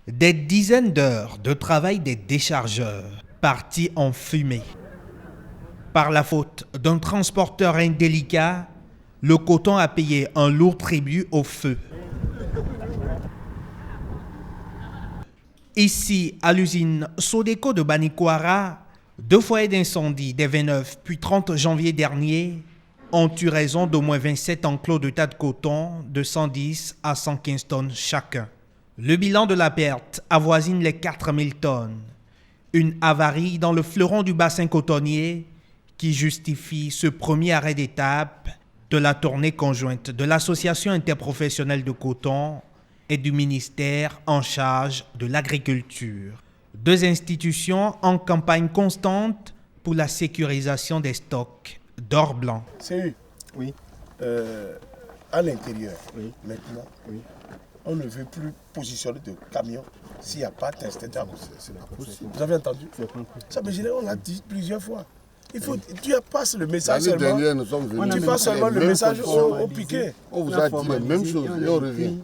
Des dizaines d'heures de travail des déchargeurs partis en fumée. Par la faute d'un transporteur indélicat, le coton a payé un lourd tribut au feu. Ici, à l'usine Sodeco de Banikwara, 2 foyers d'incendie des 29 puis 30 janvier dernier ont eu raison d'au moins 27 enclos de tas de coton de 110 à 115 tonnes chacun. Le bilan de la perte avoisine les 4000 tonnes. Une avarie dans le fleuron du bassin cotonnier qui justifie ce premier arrêt d'étape de la tournée conjointe de l'Association interprofessionnelle de coton et du ministère en charge de l'agriculture. 2 institutions en campagne constante pour la sécurisation des stocks d'or blanc. C'est Oui, à l'intérieur, oui, maintenant, oui. on ne veut plus positionner de camions s'il n'y a pas d'installation. C'est pas possible. Vous avez entendu C'est pas possible. Ça, mais on l'a dit plusieurs fois. Il faut, tu passes le message L'année seulement. dernière, nous sommes venus. Tu passes seulement le message au piquet. On vous a dit la même chose et on revient.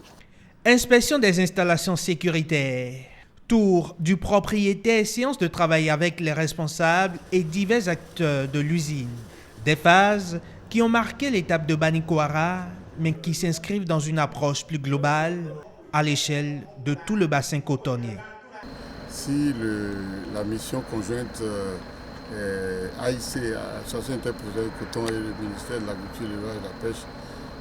Inspection des installations sécuritaires. Tour du propriétaire, séance de travail avec les responsables et divers acteurs de l'usine. Des phases qui ont marqué l'étape de Banikwara, mais qui s'inscrivent dans une approche plus globale à l'échelle de tout le bassin cotonnier. Si la mission conjointe AIC, Association interprofessionnelle du coton et le ministère de l'Agriculture, de l'Élevage et de la Pêche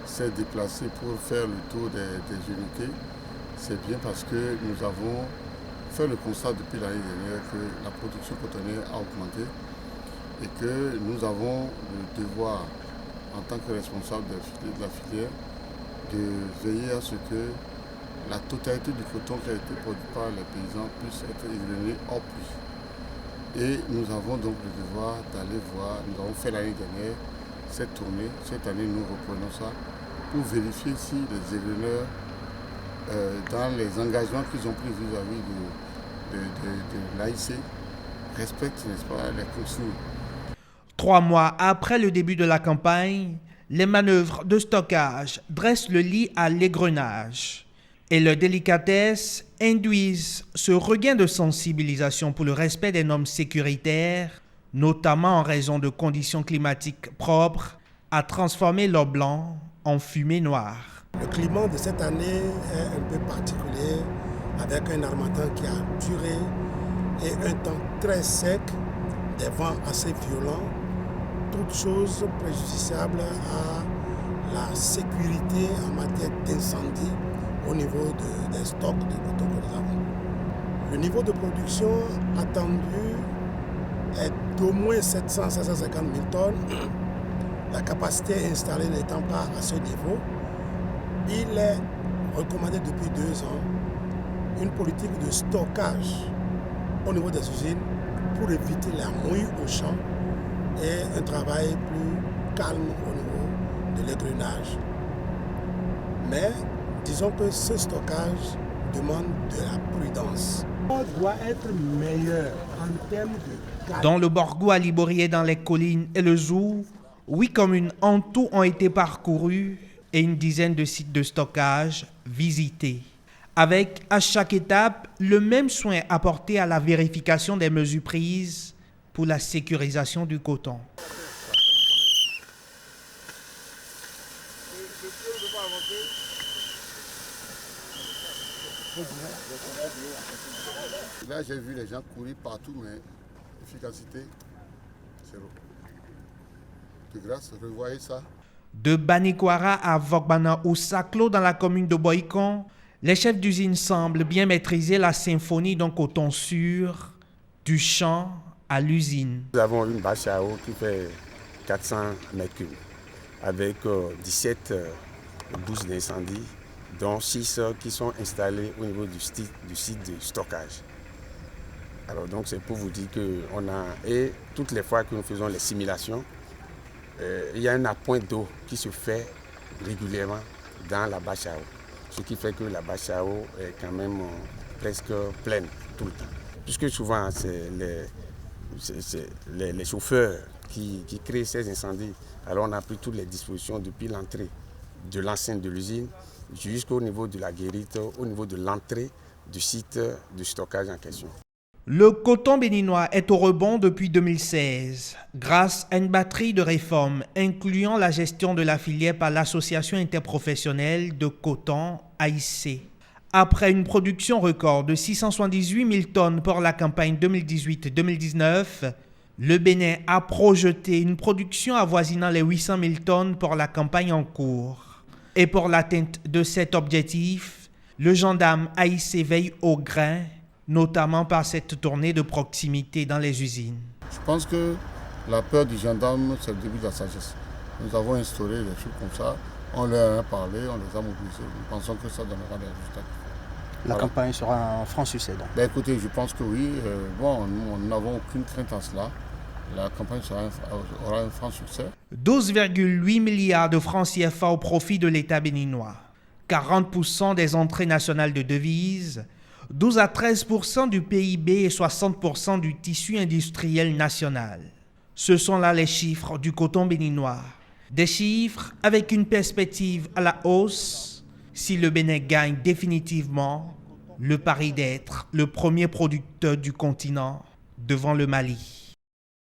s'est déplacé pour faire le tour des unités, c'est bien parce que nous avons fait le constat depuis l'année dernière que la production cotonnière a augmenté et que nous avons le devoir, en tant que responsable de la filière, de veiller à ce que la totalité du coton qui a été produit par les paysans puisse être exonérée hors plus. Et nous avons donc le devoir d'aller voir, nous avons fait l'année dernière cette tournée, cette année nous reprenons ça, pour vérifier si les exonères, dans les engagements qu'ils ont pris vis-à-vis de l'AIC, respectent, n'est-ce pas, les consignes. 3 mois après le début de la campagne, les manœuvres de stockage dressent le lit à l'égrenage et leur délicatesse induisent ce regain de sensibilisation pour le respect des normes sécuritaires, notamment en raison de conditions climatiques propres à transformer l'or blanc en fumée noire. Le climat de cette année est un peu particulier, avec un harmattan qui a duré et un temps très sec, des vents assez violents, toutes choses préjudiciables à la sécurité en matière d'incendie au niveau des stocks de coton que nous avons. Le niveau de production attendu est d'au moins 700-750 000 tonnes. La capacité installée n'étant pas à ce niveau, il est recommandé depuis 2 ans une politique de stockage au niveau des usines pour éviter la mouille au champ et un travail plus calme au niveau de l'égrenage. Mais disons que ce stockage demande de la prudence. On doit être meilleur en termes de... Dans le Borgou, à Libori et dans les collines et le Zou, 8 communes en tout ont été parcourues et une dizaine de sites de stockage visités. Avec à chaque étape le même soin apporté à la vérification des mesures prises pour la sécurisation du coton. Là, j'ai vu les gens courir partout, mais efficacité, zéro. De grâce, revoyez ça. De Banikwara à Vogbana ou Saklo dans la commune de Boïkon, les chefs d'usine semblent bien maîtriser la symphonie d'un coton sûr, du champ à l'usine. Nous avons une bâche à eau qui fait 400 mètres cubes avec 17 bouches d'incendie, dont 6 qui sont installées au niveau du site de stockage. Alors donc c'est pour vous dire qu'on a, et toutes les fois que nous faisons les simulations, il y a un appoint d'eau qui se fait régulièrement dans la bâche à eau. Ce qui fait que la bâche à eau est quand même presque pleine tout le temps. Puisque souvent c'est les chauffeurs qui créent ces incendies. Alors on a pris toutes les dispositions depuis l'entrée de l'enceinte de l'usine jusqu'au niveau de la guérite, au niveau de l'entrée du site de stockage en question. Le coton béninois est au rebond depuis 2016 grâce à une batterie de réformes incluant la gestion de la filière par l'Association interprofessionnelle de coton AIC. Après une production record de 678 000 tonnes pour la campagne 2018-2019, le Bénin a projeté une production avoisinant les 800 000 tonnes pour la campagne en cours. Et pour l'atteinte de cet objectif, le gendarme AIC veille au grain, notamment par cette tournée de proximité dans les usines. Je pense que la peur du gendarme, c'est le début de la sagesse. Nous avons instauré des trucs comme ça, on leur a parlé, on les a mobilisés. Nous pensons que ça donnera des résultats. La campagne sera un franc succès donc. Écoutez, je pense que oui. Nous n'avons aucune crainte à cela. La campagne aura un franc succès. 12,8 milliards de francs CFA au profit de l'État béninois. 40% des entrées nationales de devises, 12 à 13% du PIB et 60% du tissu industriel national. Ce sont là les chiffres du coton béninois. Des chiffres avec une perspective à la hausse si le Bénin gagne définitivement le pari d'être le premier producteur du continent devant le Mali.